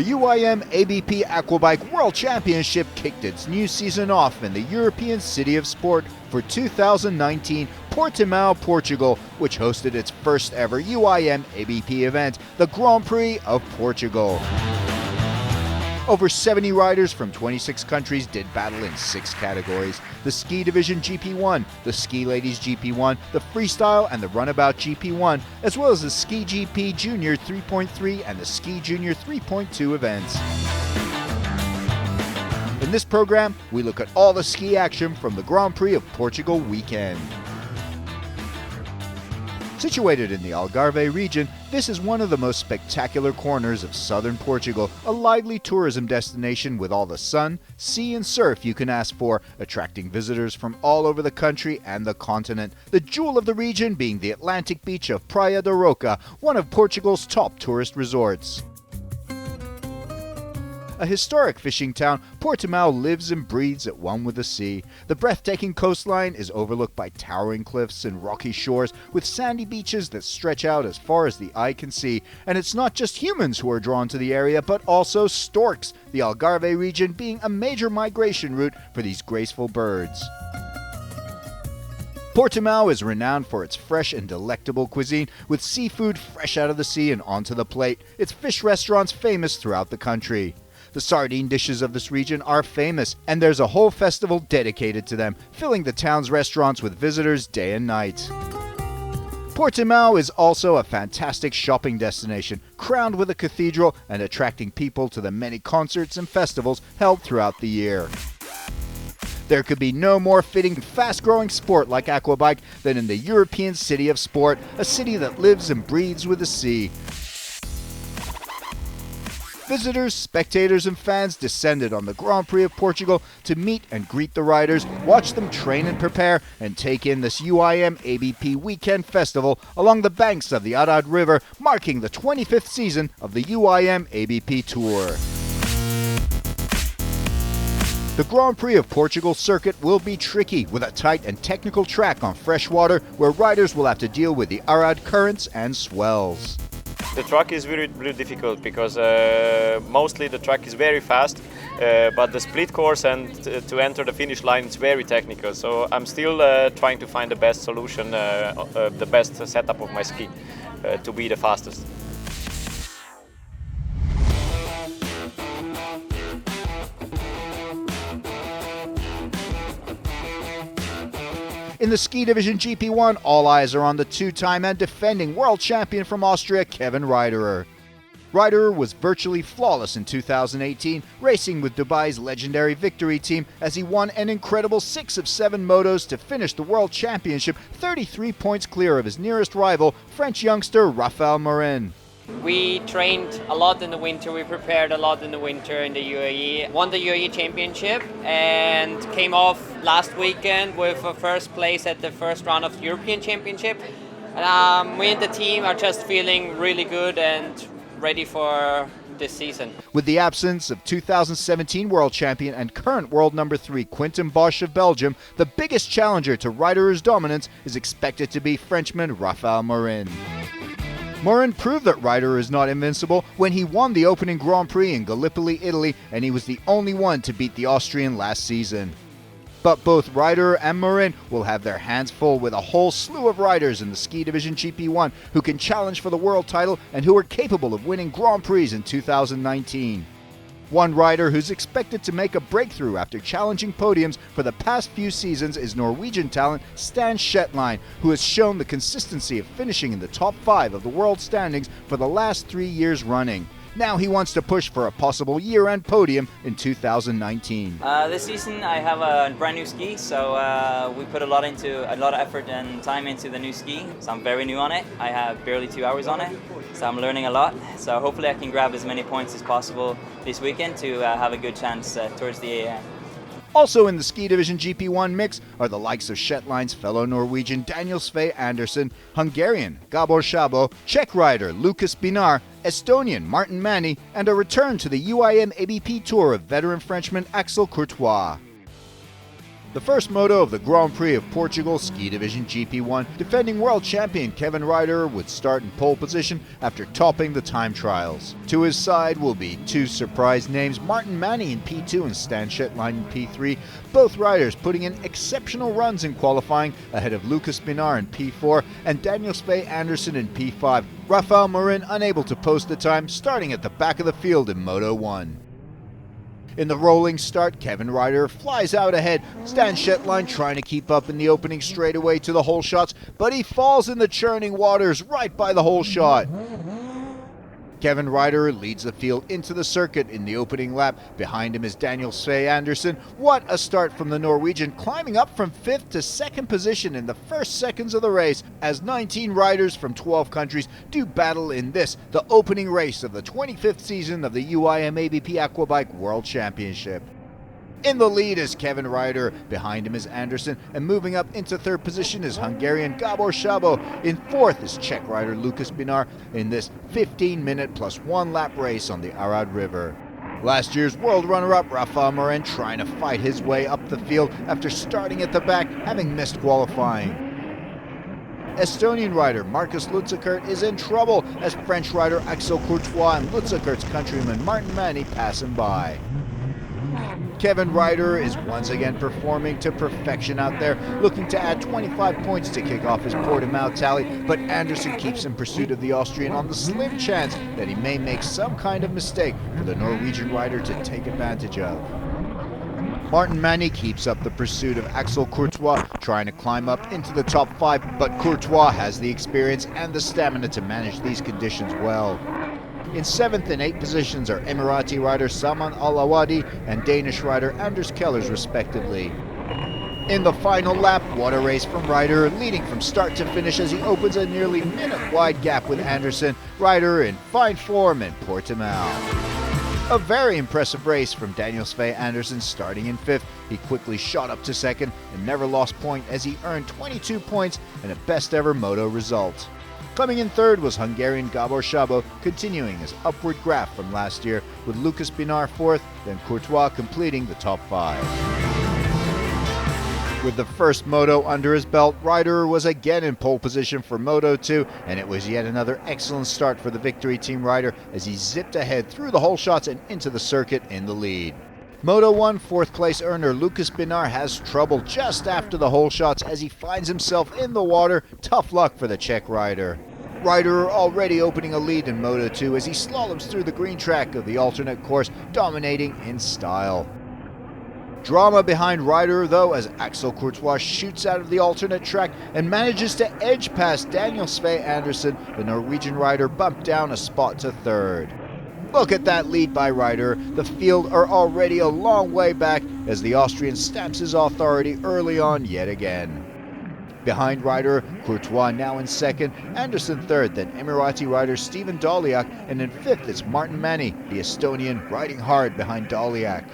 The UIM-ABP Aquabike World Championship kicked its new season off in the European City of Sport for 2019 Portimao, Portugal, which hosted its first ever UIM-ABP event, the Grand Prix of Portugal. Over 70 riders from 26 countries did battle in 6 categories: the Ski Division GP1, the Ski Ladies GP1, the Freestyle and the Runabout GP1, as well as the Ski GP Junior 3.3 and the Ski Junior 3.2 events. In this program, we look at all the ski action from the Grand Prix of Portugal weekend. Situated in the Algarve region, this is one of the most spectacular corners of southern Portugal, a lively tourism destination with all the sun, sea and surf you can ask for, attracting visitors from all over the country and the continent. The jewel of the region being the Atlantic beach of Praia da Roca, one of Portugal's top tourist resorts. A historic fishing town, Portimao lives and breathes at one with the sea. The breathtaking coastline is overlooked by towering cliffs and rocky shores with sandy beaches that stretch out as far as the eye can see. And it's not just humans who are drawn to the area, but also storks, the Algarve region being a major migration route for these graceful birds. Portimao is renowned for its fresh and delectable cuisine, with seafood fresh out of the sea and onto the plate. Its fish restaurants famous throughout the country. The sardine dishes of this region are famous, and there's a whole festival dedicated to them, filling the town's restaurants with visitors day and night. Portimao is also a fantastic shopping destination, crowned with a cathedral and attracting people to the many concerts and festivals held throughout the year. There could be no more fitting fast-growing sport like Aquabike than in the European City of Sport, a city that lives and breathes with the sea. Visitors, spectators and fans descended on the Grand Prix of Portugal to meet and greet the riders, watch them train and prepare, and take in this UIM-ABP weekend festival along the banks of the Arad River, marking the 25th season of the UIM-ABP Tour. The Grand Prix of Portugal circuit will be tricky, with a tight and technical track on fresh water where riders will have to deal with the Arad currents and swells. The track is really difficult because mostly the track is very fast, but the split course and to enter the finish line is very technical. So I'm still trying to find the best solution, the best setup of my ski to be the fastest. In the Ski Division GP1, all eyes are on the two-time and defending world champion from Austria, Kevin Reiderer. Reiderer was virtually flawless in 2018, racing with Dubai's legendary Victory team as he won an incredible 6 of 7 motos to finish the World Championship 33 points clear of his nearest rival, French youngster Raphael Morin. We trained a lot in the winter, we prepared a lot in the winter in the UAE, won the UAE Championship and came off last weekend with a first place at the first round of the European Championship. And we and the team are just feeling really good and ready for this season. With the absence of 2017 world champion and current world number 3 Quentin Bosch of Belgium, the biggest challenger to Reiderer's dominance is expected to be Frenchman Raphael Morin. Morin proved that Reiderer is not invincible when he won the opening Grand Prix in Gallipoli, Italy, and he was the only one to beat the Austrian last season. But both Reiderer and Morin will have their hands full with a whole slew of riders in the Ski Division GP1 who can challenge for the world title and who are capable of winning Grand Prix in 2019. One rider who's expected to make a breakthrough after challenging podiums for the past few seasons is Norwegian talent Stan Shetline, who has shown the consistency of finishing in the top 5 of the world standings for the last 3 years running. Now he wants to push for a possible year-end podium in 2019. This season I have a brand new ski, so we put a lot of effort and time into the new ski. So I'm very new on it. I have barely 2 hours on it, so I'm learning a lot. So hopefully I can grab as many points as possible this weekend to have a good chance towards the AAM. Also in the Ski Division GP1 mix are the likes of Shetline's fellow Norwegian Daniel Sve Andersen, Hungarian Gabor Szabo, Czech rider Lukas Binar, Estonian Martin Mani, and a return to the UIM-ABP Tour of veteran Frenchman Axel Courtois. The first moto of the Grand Prix of Portugal Ski Division GP1, defending world champion Kevin Ryder would start in pole position after topping the time trials. To his side will be two surprise names, Martin Manny in P2 and Stan Shetline in P3, both riders putting in exceptional runs in qualifying ahead of Lucas Binar in P4 and Daniel Svej Andersen in P5. Rafael Marin unable to post the time, starting at the back of the field in Moto 1. In the rolling start, Kevin Ryder flies out ahead. Stan Shetline trying to keep up in the opening straightaway to the hole shots, but he falls in the churning waters right by the hole shot. Kevin Ryder leads the field into the circuit in the opening lap. Behind him is Daniel Svej Andersen. What a start from the Norwegian, climbing up from 5th to 2nd position in the first seconds of the race as 19 riders from 12 countries do battle in this, the opening race of the 25th season of the UIM-ABP Aquabike World Championship. In the lead is Kevin Ryder, behind him is Andersen, and moving up into 3rd position is Hungarian Gabor Szabo. In 4th is Czech rider Lucas Binar in this 15-minute plus 1 lap race on the Arad River. Last year's world runner-up Rafael Marin trying to fight his way up the field after starting at the back, having missed qualifying. Estonian rider Markus Lutzeckert is in trouble as French rider Axel Courtois and Lutzeckert's countryman Martin Manny pass him by. Kevin Ryder is once again performing to perfection out there, looking to add 25 points to kick off his Portimao tally, but Andersen keeps in pursuit of the Austrian on the slim chance that he may make some kind of mistake for the Norwegian rider to take advantage of. Martin Manny keeps up the pursuit of Axel Courtois, trying to climb up into the top 5, but Courtois has the experience and the stamina to manage these conditions well. In 7th and 8th positions are Emirati rider Salman Al-Awadi and Danish rider Anders Kellers respectively. In the final lap, what a race from Ryder, leading from start to finish as he opens a nearly minute-wide gap with Andersen. Ryder in fine form in Portimao. A very impressive race from Daniel Svej Andersen starting in 5th. He quickly shot up to 2nd and never lost point as he earned 22 points and a best ever moto result. Coming in 3rd was Hungarian Gabor Szabo, continuing his upward graph from last year, with Lucas Binar 4th, then Courtois completing the top 5. With the first moto under his belt, Ryder was again in pole position for Moto 2, and it was yet another excellent start for the Victory Team rider as he zipped ahead through the hole shots and into the circuit in the lead. Moto 1 4th place earner Lucas Binar has trouble just after the hole shots as he finds himself in the water. Tough luck for the Czech rider. Ryder already opening a lead in Moto 2 as he slaloms through the green track of the alternate course, dominating in style. Drama behind Ryder though as Axel Courtois shoots out of the alternate track and manages to edge past Daniel Svej Andersen. The Norwegian rider bumped down a spot to 3rd. Look at that lead by Ryder. The field are already a long way back as the Austrian stamps his authority early on yet again. Behind Ryder, Courtois now in 2nd, Andersen 3rd, then Emirati rider Steven Doliak, and in 5th it's Martin Manny, the Estonian, riding hard behind Doliak.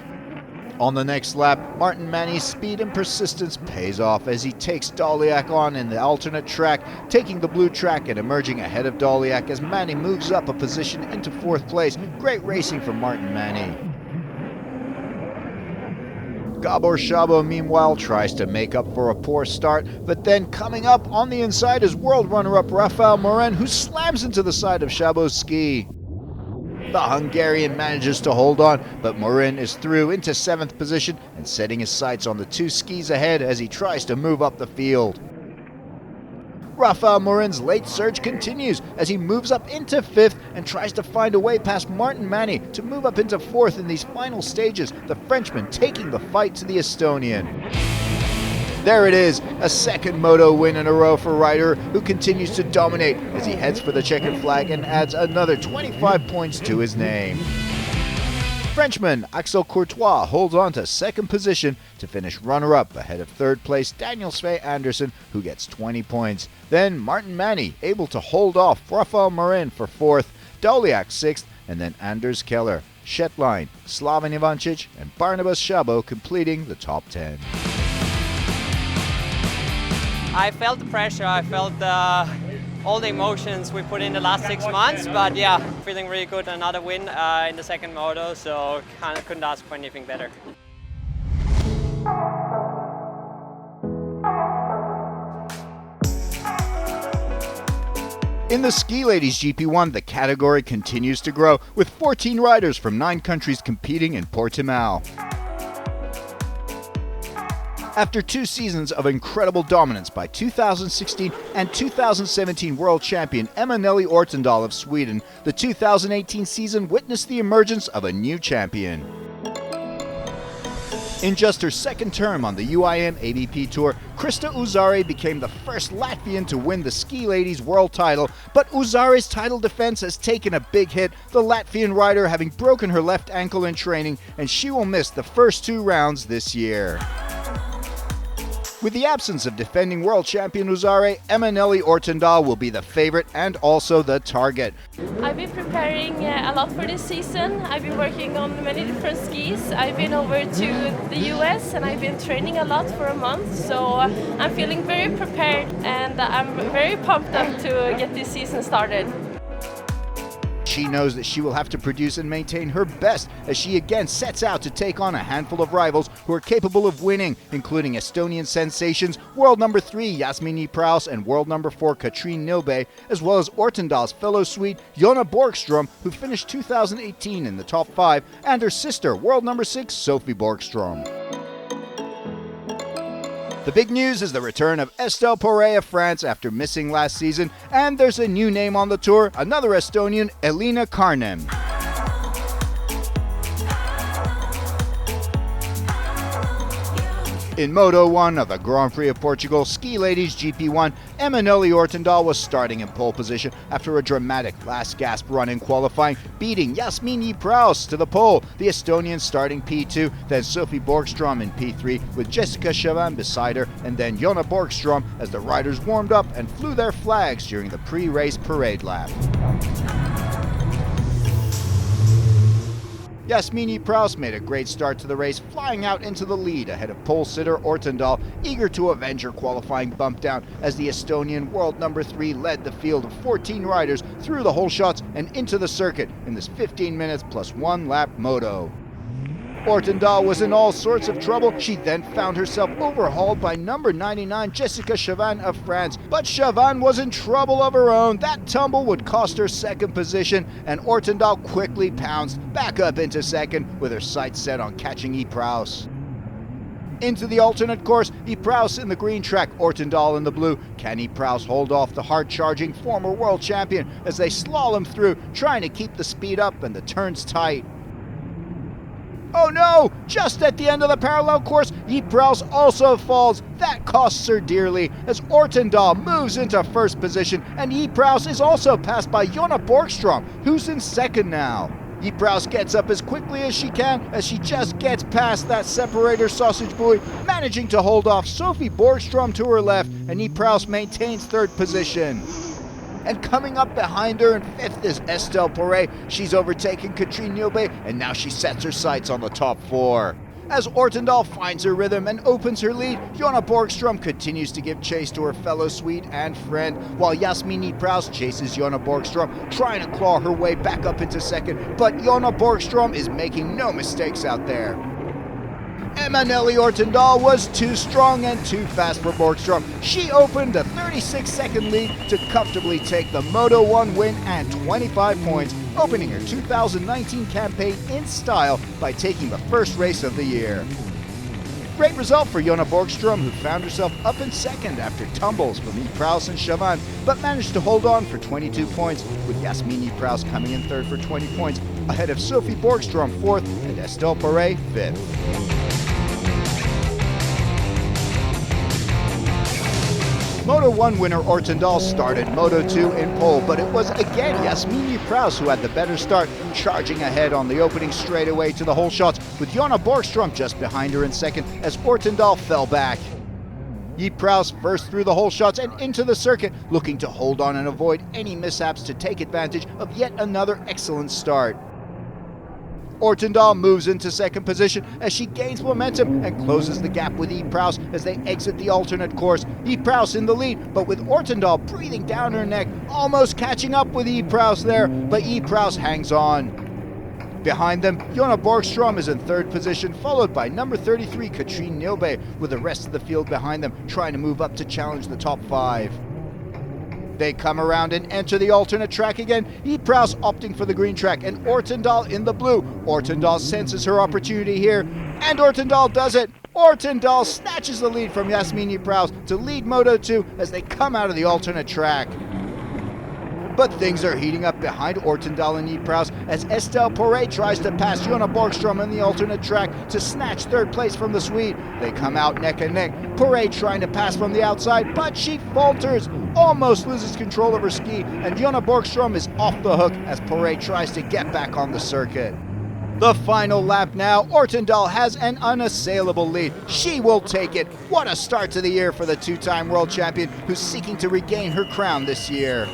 On the next lap, Martin Manny's speed and persistence pays off as he takes Doliak on in the alternate track, taking the blue track and emerging ahead of Doliak as Manny moves up a position into 4th place. Great racing from Martin Manny. Gabor Szabo, meanwhile, tries to make up for a poor start, but then coming up on the inside is world runner-up Rafael Marin, who slams into the side of Szabo's ski. The Hungarian manages to hold on, but Marin is through into 7th position and setting his sights on the 2 skis ahead as he tries to move up the field. Rafael Marin's late surge continues as he moves up into 5th and tries to find a way past Martin Manny to move up into 4th in these final stages, the Frenchman taking the fight to the Estonian. There it is, a 2nd moto win in a row for Ryder, who continues to dominate as he heads for the checkered flag and adds another 25 points to his name. Frenchman Axel Courtois holds on to 2nd position to finish runner-up ahead of 3rd place Daniel Svej Andersen, who gets 20 points. Then Martin Manny able to hold off Rafael Marin for 4th, Doliak 6th, and then Anders Keller, Shetline, Slaven Ivancic, and Barnabas Szabo completing the top 10. I felt the pressure, I felt all the emotions we put in the last 6 months, but yeah, feeling really good. Another win in the 2nd moto, so couldn't ask for anything better. In the Ski Ladies GP1, the category continues to grow, with 14 riders from 9 countries competing in Portimao. After 2 seasons of incredible dominance by 2016 and 2017 world champion Emma-Nelly Ortendal of Sweden, the 2018 season witnessed the emergence of a new champion. In just her second term on the UIM-ABP Tour, Krista Uzare became the first Latvian to win the Ski Ladies World title, but Uzare's title defense has taken a big hit, the Latvian rider having broken her left ankle in training, and she will miss the first 2 rounds this year. With the absence of defending world champion Uzare, Emma-Nelly Ortendal will be the favorite and also the target. I've been preparing a lot for this season. I've been working on many different skis. I've been over to the US and I've been training a lot for a month, so I'm feeling very prepared and I'm very pumped up to get this season started. She knows that she will have to produce and maintain her best as she again sets out to take on a handful of rivals who are capable of winning, including Estonian sensations, world number 3 Jasmine Praus and world number 4 Katrine Nilbe, as well as Ortendal's fellow Swede Jonna Borgström, who finished 2018 in the top 5, and her sister, world number 6 Sophie Borgström. The big news is the return of Estelle Poré of France after missing last season, and there's a new name on the tour, another Estonian, Elina Karnem. In Moto 1 of the Grand Prix of Portugal Ski Ladies GP1, Emma-Nelly Ortendal was starting in pole position after a dramatic last gasp run in qualifying, beating Jasmine Praus to the pole, the Estonian starting P2, then Sophie Borgström in P3 with Jessica Chauvin beside her, and then Jonna Borgström as the riders warmed up and flew their flags during the pre-race parade lap. Jasmine Praus made a great start to the race, flying out into the lead ahead of pole sitter Ortendal, eager to avenge her qualifying bump down as the Estonian world number 3 led the field of 14 riders through the whole shots and into the circuit in this 15 minutes plus 1 lap moto. Ortendal was in all sorts of trouble. She then found herself overhauled by number 99 Jessica Chauvin of France. But Chauvin was in trouble of her own. That tumble would cost her second position, and Ortendal quickly pounced back up into second with her sights set on catching Praus. Into the alternate course, Praus in the green track, Ortendal in the blue. Can Praus hold off the hard-charging former world champion as they slalom through, trying to keep the speed up and the turns tight? Oh no! Just at the end of the parallel course, Praus also falls. That costs her dearly as Ortendal moves into first position, and Praus is also passed by Jonna Borgström, who's in second now. Praus gets up as quickly as she can as she just gets past that separator sausage buoy, managing to hold off Sophie Borgström to her left, and Praus maintains third position. And coming up behind her in 5th is Estelle Poré. She's overtaken Katrine Nilbe, and now she sets her sights on the top 4. As Ortendal finds her rhythm and opens her lead, Jonna Borgström continues to give chase to her fellow Swede and friend, while Jasmine Praus chases Jonna Borgström, trying to claw her way back up into second, but Jonna Borgström is making no mistakes out there. Emma-Nelly Ortendal was too strong and too fast for Borgström. She opened a 36-second lead to comfortably take the Moto 1 win and 25 points, opening her 2019 campaign in style by taking the first race of the year. Great result for Jonna Borgström, who found herself up in second after tumbles from Praus and Chauvin, but managed to hold on for 22 points, with Jasmine Praus coming in third for 20 points, ahead of Sophie Borgström 4th and Estelle Poré 5th. Moto 1 winner Ortendal started Moto 2 in pole, but it was again Jasmine Praus who had the better start, charging ahead on the opening straightaway to the whole shots, with Jonna Borgström just behind her in second as Ortendal fell back. Praus first through the whole shots and into the circuit, looking to hold on and avoid any mishaps to take advantage of yet another excellent start. Ortendal moves into second position as she gains momentum and closes the gap with Praus as they exit the alternate course. Praus in the lead, but with Ortendal breathing down her neck, almost catching up with Praus there, but Praus hangs on. Behind them, Jonna Borgström is in third position, followed by number 33 Katrine Nilbe, with the rest of the field behind them trying to move up to challenge the top 5. They come around and enter the alternate track again. Ypres opting for the green track and Ortendal in the blue. Ortendal senses her opportunity here, and Ortendal does it. Ortendal snatches the lead from Yasmin Ypres to lead Moto 2 as they come out of the alternate track. But things are heating up behind Ortendal and Ypres as Estelle Porret tries to pass Jonna Borgström on the alternate track to snatch third place from the Swede. They come out neck and neck. Porret trying to pass from the outside, but she falters, almost loses control of her ski, and Jonna Borgström is off the hook as Porret tries to get back on the circuit. The final lap now, Ortendal has an unassailable lead. She will take it. What a start to the year for the two-time world champion who's seeking to regain her crown this year.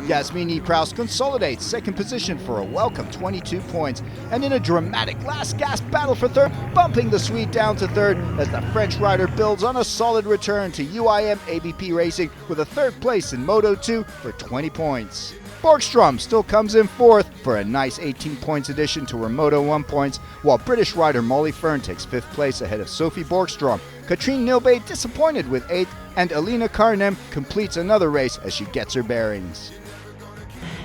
Yasmin Ypres consolidates second position for a welcome 22 points, and in a dramatic last gasp battle for third, bumping the Swede down to third as the French rider builds on a solid return to UIM-ABP Racing with a third place in Moto 2 for 20 points. Borgström still comes in fourth for a nice 18 points addition to her Moto 1 points, while British rider Molly Fern takes fifth place ahead of Sophie Borgström. Katrine Nilbe disappointed with eighth, and Alina Karnem completes another race as she gets her bearings.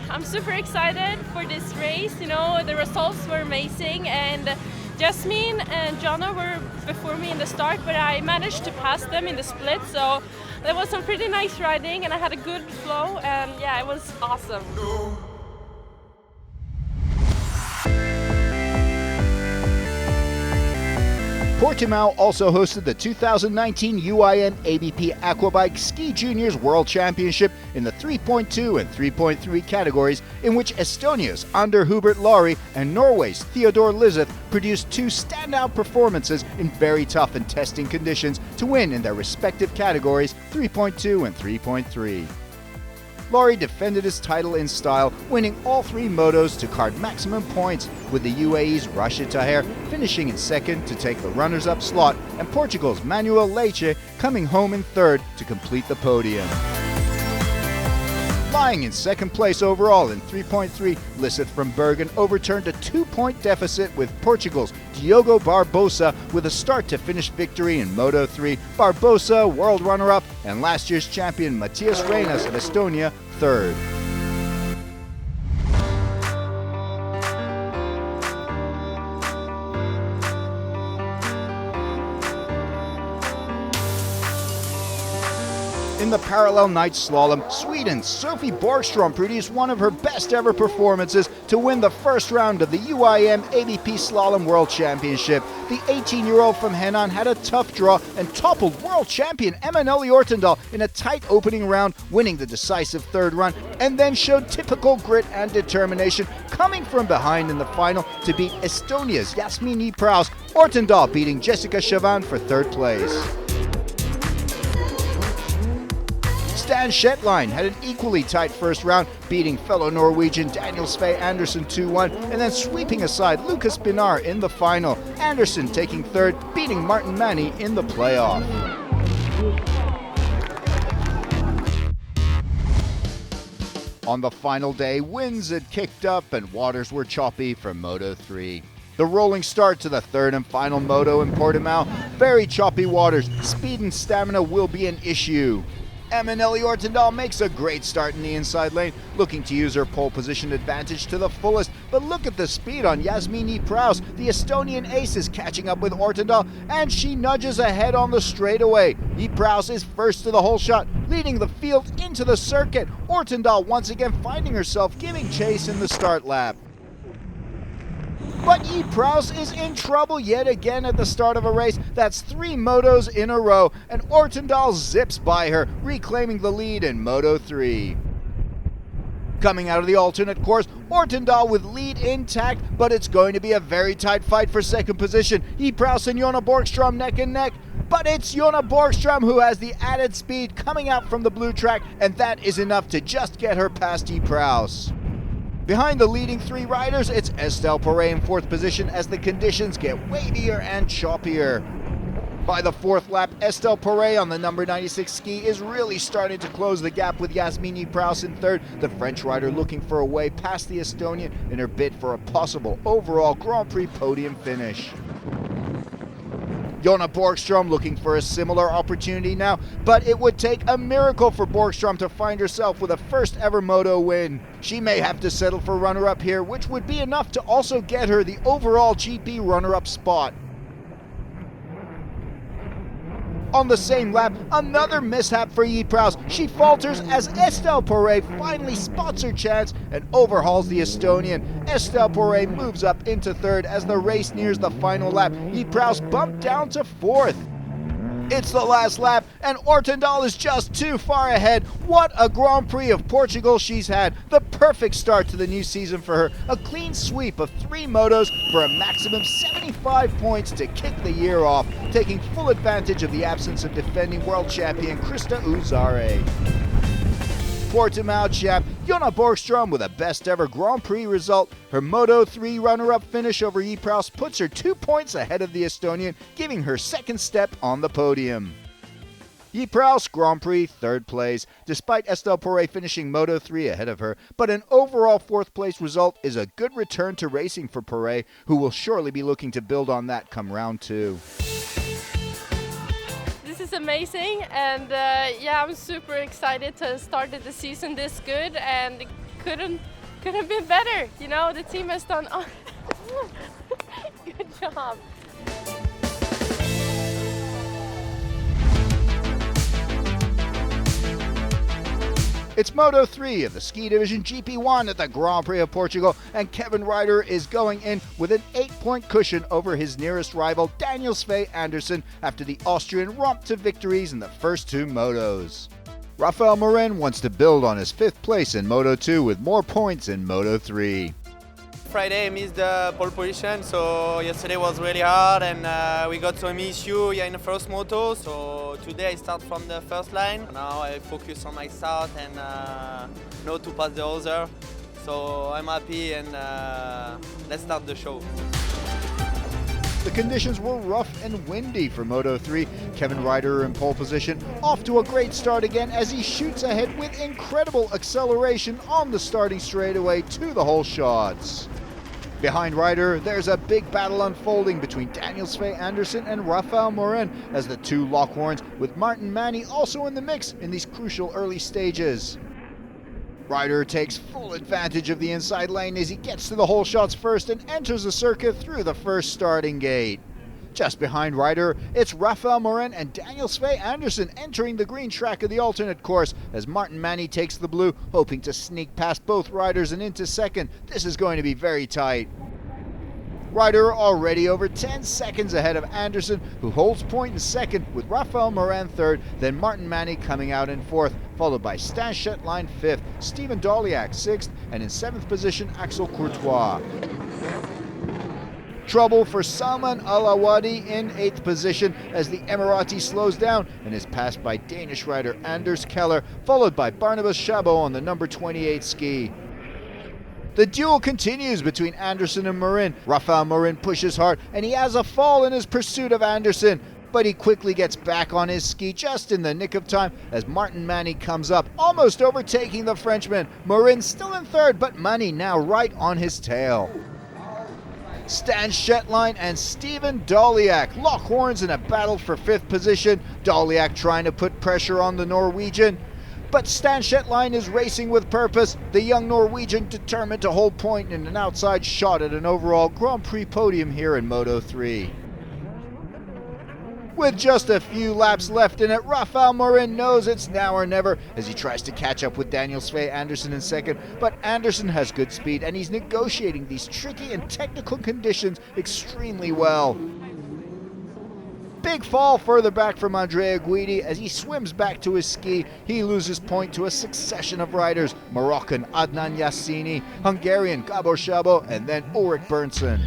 I'm super excited for this race. You know, the results were amazing, and Jasmine and Jonna were before me in the start, but I managed to pass them in the split, so there was some pretty nice riding and I had a good flow, and yeah, it was awesome. Portimao also hosted the 2019 UIM-ABP Aquabike Ski Juniors World Championship in the 3.2 and 3.3 categories, in which Estonia's Ander Hubert Lauri and Norway's Theodor Lizeth produced two standout performances in very tough and testing conditions to win in their respective categories 3.2 and 3.3. Lauri defended his title in style, winning all three motos to card maximum points, with the UAE's Rashid Taher finishing in second to take the runners-up slot, and Portugal's Manuel Leite coming home in third to complete the podium. Lying in second place overall in 3.3, Lizeth from Bergen overturned a 2-point deficit with Portugal's Diogo Barbosa with a start-to-finish victory in Moto 3. Barbosa, world runner-up, and last year's champion Matthias Reinas of Estonia, third. In the parallel night slalom, Sweden's Sophie Borgström produced one of her best ever performances to win the first round of the UIM-ABP Slalom World Championship. The 18-year-old from Henan had a tough draw and toppled world champion Emanuele Ortendal in a tight opening round, winning the decisive third run, and then showed typical grit and determination, coming from behind in the final to beat Estonia's Yasmin Ypres, Ortendal beating Jessica Chavan for third place. Stan Shetline had an equally tight first round, beating fellow Norwegian Daniel Sve Andersen 2-1, and then sweeping aside Lucas Binar in the final. Andersen taking third, beating Martin Manni in the playoff. On the final day, winds had kicked up and waters were choppy for Moto 3. The rolling start to the third and final moto in Portimao, very choppy waters, speed and stamina will be an issue. Emanuele Ortendal makes a great start in the inside lane, looking to use her pole position advantage to the fullest, but look at the speed on Yasmin Ypres. The Estonian ace is catching up with Ortendal, and she nudges ahead on the straightaway. Ypres is first to the whole shot, leading the field into the circuit. Ortendal once again finding herself giving chase in the start lap. But Ypres is in trouble yet again at the start of a race. That's 3 motos in a row, and Ortendal zips by her, reclaiming the lead in Moto 3. Coming out of the alternate course, Ortendal with lead intact, but it's going to be a very tight fight for second position. Ypres and Jonna Borgström neck and neck. But it's Jonna Borgström who has the added speed coming out from the blue track, and that is enough to just get her past Ypres. Behind the leading 3 riders, it's Estelle Porret in 4th position as the conditions get wavier and choppier. By the 4th lap, Estelle Porret on the number 96 ski is really starting to close the gap with Yasmin Ypres in 3rd, the French rider looking for a way past the Estonian in her bid for a possible overall Grand Prix podium finish. Jonna Borgstrom looking for a similar opportunity now, but it would take a miracle for Borgstrom to find herself with a first ever moto win. She may have to settle for runner-up here, which would be enough to also get her the overall GP runner-up spot. On the same lap, another mishap for Ypres. She falters as Estelle Porret finally spots her chance and overhauls the Estonian. Estelle Porret moves up into third as the race nears the final lap. Ypres bumped down to fourth. It's the last lap, and Ortendal is just too far ahead. What a Grand Prix of Portugal she's had. The perfect start to the new season for her. A clean sweep of 3 motos for a maximum 75 points to kick the year off, taking full advantage of the absence of defending world champion Krista Uzare. Portimao champ Jonna Borgstrom with a best ever Grand Prix result. Her Moto 3 runner-up finish over Ypres puts her 2 points ahead of the Estonian, giving her second step on the podium. Ypres Grand Prix third place, despite Estelle Porret finishing Moto 3 ahead of her, but an overall fourth place result is a good return to racing for Porret, who will surely be looking to build on that come round 2. This is amazing, and yeah, I'm super excited to start the season this good, and it couldn't be better. You know, the team has done good job. It's Moto 3 of the Ski Division GP1 at the Grand Prix of Portugal, and Kevin Ryder is going in with an 8-point cushion over his nearest rival, Daniel Sve Andersen, after the Austrian romped to victories in the first 2 motos. Raphael Morin wants to build on his 5th place in Moto 2 with more points in Moto 3. Friday I missed the pole position, so yesterday was really hard, and we got some issue in the first moto. So today I start from the first line. Now I focus on my start and not to pass the other. So I'm happy, and let's start the show. The conditions were rough and windy for Moto 3. Kevin Ryder in pole position, off to a great start again as he shoots ahead with incredible acceleration on the starting straightaway to the whole shots. Behind Ryder, there's a big battle unfolding between Daniel Sve Andersen and Raphael Morin as the 2 lock horns, with Martin Manni also in the mix in these crucial early stages. Ryder takes full advantage of the inside lane as he gets to the whole shots first and enters the circuit through the first starting gate. Just behind Ryder, it's Raphael Morin and Daniel Sve Andersen entering the green track of the alternate course as Martin Manni takes the blue, hoping to sneak past both riders and into second. This is going to be very tight. Ryder already over 10 seconds ahead of Andersen, who holds point in second, with Raphael Morin third, then Martin Manni coming out in fourth, followed by Stan Shetline fifth, Stephen Doliak sixth, and in 7th position Axel Courtois. Trouble for Salman Al-Awadi in 8th position as the Emirati slows down and is passed by Danish rider Anders Keller, followed by Barnabas Chabot on the number 28 ski. The duel continues between Andersen and Morin. Raphael Morin pushes hard and he has a fall in his pursuit of Andersen, but he quickly gets back on his ski just in the nick of time as Martin Manni comes up, almost overtaking the Frenchman. Morin still in third, but Manni now right on his tail. Stan Shetline and Stephen Doliak lock horns in a battle for 5th position. Doliak trying to put pressure on the Norwegian, but Stan Shetline is racing with purpose, the young Norwegian determined to hold point in an outside shot at an overall Grand Prix podium here in Moto 3. With just a few laps left in it, Raphael Morin knows it's now or never as he tries to catch up with Daniel Sve Andersen in second, but Andersen has good speed and he's negotiating these tricky and technical conditions extremely well. Big fall further back from Andrea Guidi as he swims back to his ski. He loses point to a succession of riders, Moroccan Adnan Yassini, Hungarian Gabor Szabo, and then Ulrich Bernsen.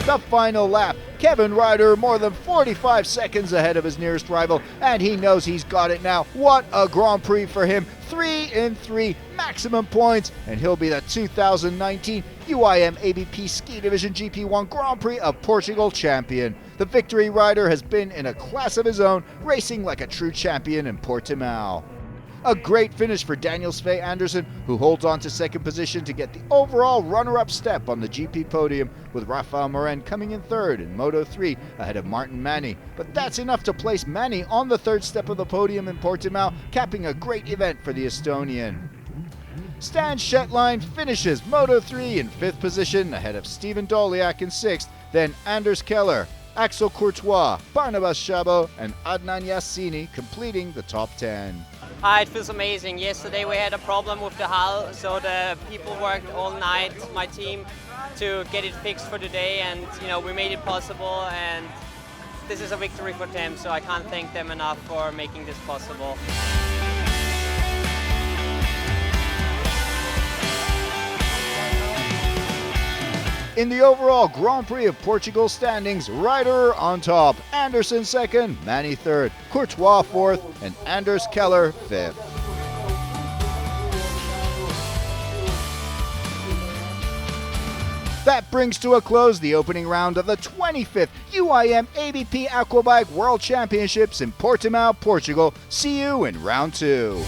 The final lap, Kevin Ryder more than 45 seconds ahead of his nearest rival, and he knows he's got it now. What a Grand Prix for him. 3 in 3, maximum points, and he'll be the 2019 UIM-ABP Ski Division GP1 Grand Prix of Portugal champion. The victory rider has been in a class of his own, racing like a true champion in Portimao. A great finish for Daniel Sve Andersen, who holds on to second position to get the overall runner-up step on the GP podium, with Rafael Morin coming in third in Moto 3 ahead of Martin Manni. But that's enough to place Manni on the third step of the podium in Portimao, capping a great event for the Estonian. Stan Shetline finishes Moto 3 in fifth position ahead of Steven Doliak in sixth, then Anders Keller, Axel Courtois, Barnabas Chabot, and Adnan Yassini completing the top 10. It feels amazing. Yesterday we had a problem with the hull, so the people worked all night, my team, to get it fixed for today, and we made it possible, and this is a victory for them, so I can't thank them enough for making this possible. In the overall Grand Prix of Portugal standings, Ryder on top, Andersen second, Manni third, Courtois fourth, and Anders Keller fifth. That brings to a close the opening round of the 25th UIM-ABP Aquabike World Championships in Portimao, Portugal. See you in round 2.